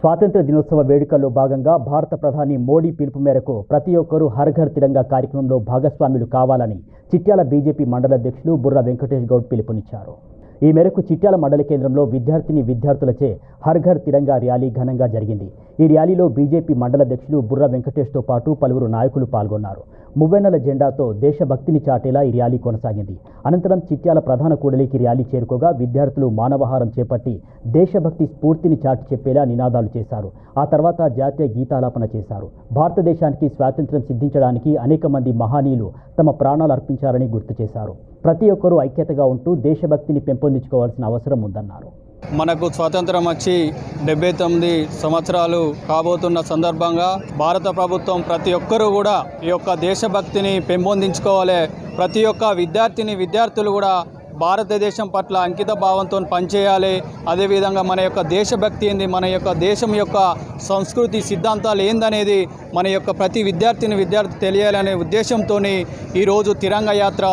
స్వాతంత్ర దినోత్సవ వేడుకల్లో భాగంగా భారత ప్రధాని మోడీ పిలుపు మేరకు ప్రతి ఒక్కరూ హర్ ఘర్ తిరంగా కార్యక్రమంలో భాగస్వాములు కావాలని చిట్యాల బీజేపీ మండల అధ్యక్షులు బుర్రా వెంకటేష్ గౌడ్ పిలుపునిచ్చారు. ఈ మేరకు చిట్యాల మండల కేంద్రంలో విద్యార్థులచే హర్ ఘర్ తిరంగా ర్యాలీ ఘనంగా జరిగింది. ఈ ర్యాలీలో బీజేపీ మండల అధ్యక్షులు బుర్రా వెంకటేష్తో పాటు పలువురు నాయకులు పాల్గొన్నారు. మువ్వెన్నెల జెండాతో దేశభక్తిని చాటేలా ఈ ర్యాలీ కొనసాగింది. అనంతరం చిట్యాల ప్రధాన కూడలికి ర్యాలీ చేరుకోగా విద్యార్థులు మానవహారం చేపట్టి దేశభక్తి స్ఫూర్తిని చాటి చెప్పేలా నినాదాలు చేశారు. ఆ తర్వాత జాతీయ గీతాలాపన చేశారు. భారతదేశానికి స్వాతంత్ర్యం సిద్ధించడానికి అనేక మంది మహనీయులు తమ ప్రాణాలు అర్పించారని గుర్తు చేశారు. ప్రతి ఒక్కరూ ఐక్యతగా ఉంటూ దేశభక్తిని పెంపొందించుకోవాల్సిన అవసరం ఉందన్నారు. మనకు స్వాతంత్రం వచ్చి 79 సంవత్సరాలు కాబోతున్న సందర్భంగా భారత ప్రభుత్వం ప్రతి ఒక్కరూ కూడా ఈ యొక్క దేశభక్తిని పెంపొందించుకోవాలి. ప్రతి ఒక్క విద్యార్థులు కూడా భారతదేశం పట్ల అంకిత భావంతో పనిచేయాలి. అదేవిధంగా మన యొక్క దేశభక్తి ఏంది, మన యొక్క దేశం యొక్క సంస్కృతి సిద్ధాంతాలు ఏందనేది మన యొక్క ప్రతి విద్యార్థి తెలియాలనే ఉద్దేశంతో ఈరోజు తిరంగ యాత్ర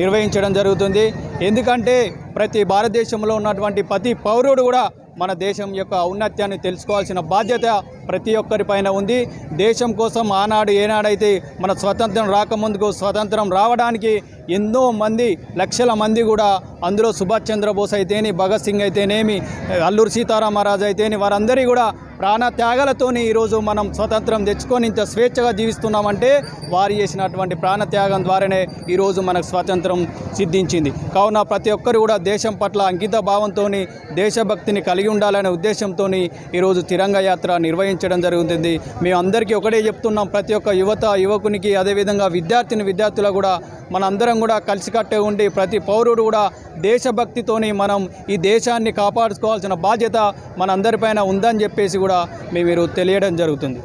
నిర్వహించడం జరుగుతుంది. ఎందుకంటే ప్రతి భారతదేశంలో ఉన్నటువంటి ప్రతి పౌరుడు కూడా మన దేశం యొక్క ఔన్నత్యాన్ని తెలుసుకోవాల్సిన బాధ్యత ప్రతి ఒక్కరిపైన ఉంది. దేశం కోసం ఆనాడు ఏనాడైతే మన స్వతంత్రం రాకముందుకు స్వతంత్రం రావడానికి ఎన్నో మంది లక్షల మంది కూడా అందులో సుభాష్ చంద్రబోస్ అయితేని, భగత్ సింగ్ అయితేనేమి, అల్లూరి సీతారామరాజు అయితేని వారందరి కూడా ప్రాణ త్యాగాలతోని ఈరోజు మనం స్వతంత్రం తెచ్చుకొని ఇంత స్వేచ్ఛగా జీవిస్తున్నామంటే వారు చేసినటువంటి ప్రాణత్యాగం ద్వారానే ఈరోజు మనకు స్వాతంత్రం సిద్ధించింది. కావున ప్రతి ఒక్కరు కూడా దేశం పట్ల అంకిత భావంతో దేశభక్తిని కలిగి ఉండాలనే ఉద్దేశంతో ఈరోజు తిరంగ యాత్ర నిర్వహించడం జరుగుతుంది. మేము అందరికీ ఒకటే చెప్తున్నాం, ప్రతి ఒక్క యువకునికి అదేవిధంగా విద్యార్థులు కూడా మనందరం కూడా కలిసికట్టే ఉండి ప్రతి పౌరుడు కూడా దేశభక్తితోని మనం ఈ దేశాన్ని కాపాడుకోవాల్సిన బాధ్యత మనందరిపైన ఉందని చెప్పేసి కూడా మేము తెలియడం జరుగుతుంది.